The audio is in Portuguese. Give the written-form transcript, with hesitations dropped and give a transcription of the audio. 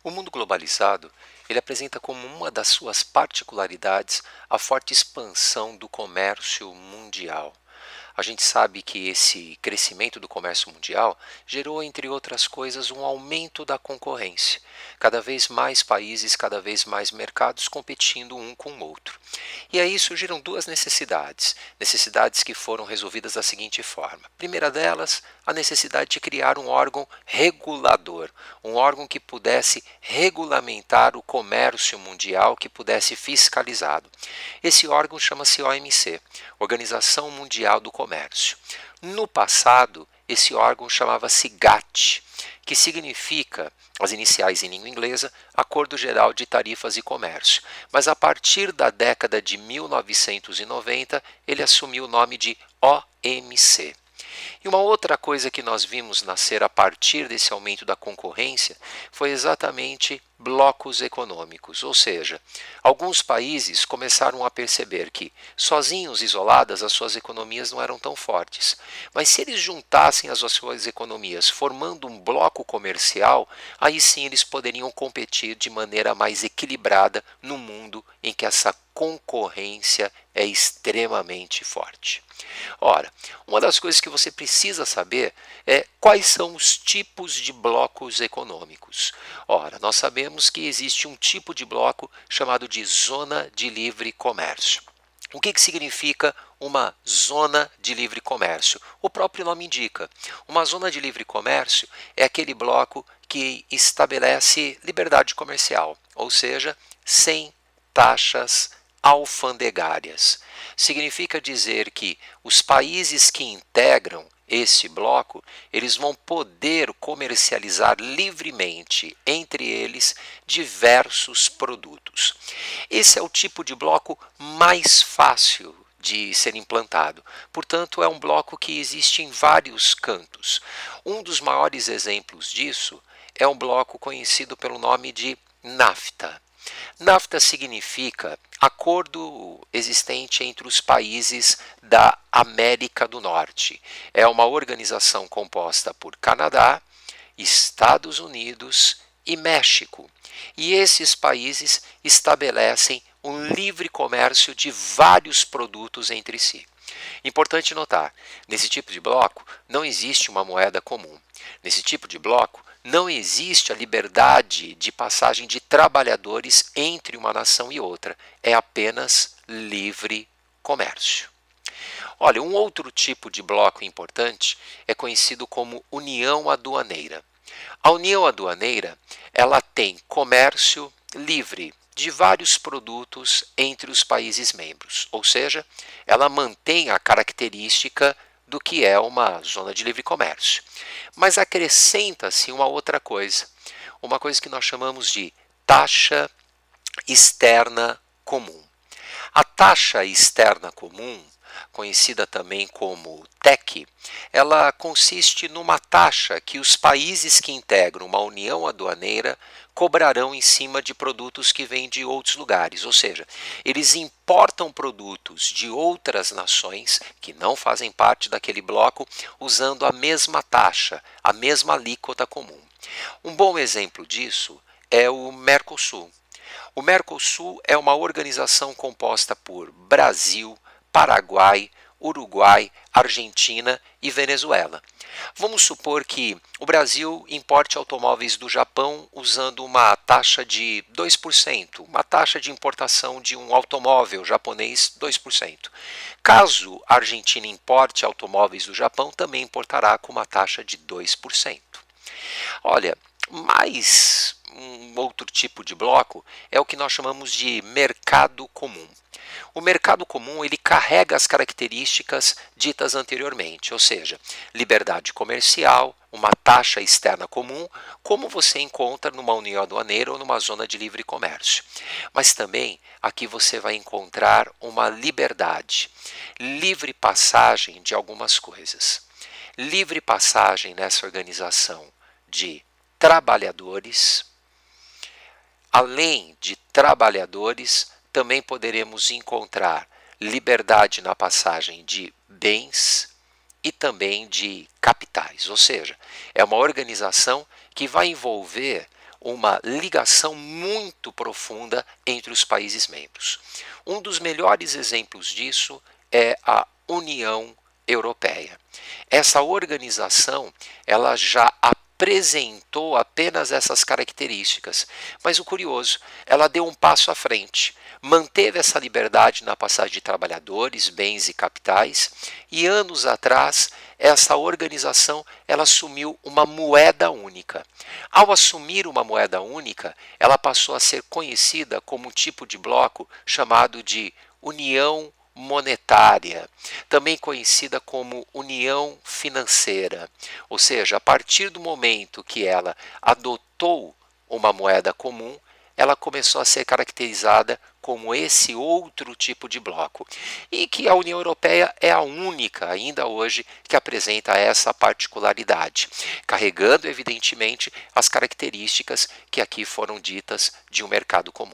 O mundo globalizado, ele apresenta como uma das suas particularidades a forte expansão do comércio mundial. A gente sabe que esse crescimento do comércio mundial gerou, entre outras coisas, um aumento da concorrência. Cada vez mais países, cada vez mais mercados competindo um com o outro. E aí surgiram duas necessidades que foram resolvidas da seguinte forma. A primeira delas, a necessidade de criar um órgão regulador, um órgão que pudesse regulamentar o comércio mundial, que pudesse fiscalizá-lo. Esse órgão chama-se OMC, Organização Mundial do Comércio. No passado, esse órgão chamava-se GATT, que significa, as iniciais em língua inglesa, Acordo Geral de Tarifas e Comércio. Mas a partir da década de 1990, ele assumiu o nome de OMC. E uma outra coisa que nós vimos nascer a partir desse aumento da concorrência foi exatamente blocos econômicos, ou seja, alguns países começaram a perceber que, sozinhos, isoladas, as suas economias não eram tão fortes. Mas se eles juntassem as suas economias formando um bloco comercial, aí sim eles poderiam competir de maneira mais equilibrada no mundo em que essa concorrência é extremamente forte. Ora, uma das coisas que você precisa saber é quais são os tipos de blocos econômicos. Ora, nós sabemos que existe um tipo de bloco chamado de zona de livre comércio. O que significa uma zona de livre comércio? O próprio nome indica. Uma zona de livre comércio é aquele bloco que estabelece liberdade comercial, ou seja, sem taxas alfandegárias. Significa dizer que os países que integram esse bloco, eles vão poder comercializar livremente entre eles diversos produtos. Esse é o tipo de bloco mais fácil de ser implantado. Portanto, é um bloco que existe em vários cantos. Um dos maiores exemplos disso é um bloco conhecido pelo nome de NAFTA. NAFTA significa acordo existente entre os países da América do Norte. É uma organização composta por Canadá, Estados Unidos e México. E esses países estabelecem um livre comércio de vários produtos entre si. Importante notar, nesse tipo de bloco não existe uma moeda comum. Nesse tipo de bloco não existe a liberdade de passagem de trabalhadores entre uma nação e outra. É apenas livre comércio. Olha, um outro tipo de bloco importante é conhecido como União Aduaneira. A União Aduaneira, ela tem comércio livre de vários produtos entre os países membros, ou seja, ela mantém a característica do que é uma zona de livre comércio. Mas acrescenta-se uma outra coisa, uma coisa que nós chamamos de taxa externa comum. A taxa externa comum, conhecida também como TEC, ela consiste numa taxa que os países que integram uma união aduaneira cobrarão em cima de produtos que vêm de outros lugares, ou seja, eles importam produtos de outras nações que não fazem parte daquele bloco usando a mesma taxa, a mesma alíquota comum. Um bom exemplo disso é o Mercosul. O Mercosul é uma organização composta por Brasil, Paraguai, Uruguai, Argentina e Venezuela. Vamos supor que o Brasil importe automóveis do Japão usando uma taxa de 2%, uma taxa de importação de um automóvel japonês 2%. Caso a Argentina importe automóveis do Japão, também importará com uma taxa de 2%. Olha, mais um outro tipo de bloco é o que nós chamamos de mercado comum. O mercado comum ele carrega as características ditas anteriormente, ou seja, liberdade comercial, uma taxa externa comum, como você encontra numa união aduaneira ou numa zona de livre comércio. Mas também aqui você vai encontrar uma liberdade, livre passagem de algumas coisas. Livre passagem nessa organização de trabalhadores. Além de trabalhadores, também poderemos encontrar liberdade na passagem de bens e também de capitais, ou seja, é uma organização que vai envolver uma ligação muito profunda entre os países membros. Um dos melhores exemplos disso é a União Europeia. Essa organização, ela já apresentou apenas essas características, mas o curioso, ela deu um passo à frente, manteve essa liberdade na passagem de trabalhadores, bens e capitais, e anos atrás essa organização ela assumiu uma moeda única. Ao assumir uma moeda única, ela passou a ser conhecida como um tipo de bloco chamado de União Monetária, também conhecida como União Financeira. Ou seja, a partir do momento que ela adotou uma moeda comum, ela começou a ser caracterizada como esse outro tipo de bloco. E que a União Europeia é a única, ainda hoje, que apresenta essa particularidade, carregando, evidentemente, as características que aqui foram ditas de um mercado comum.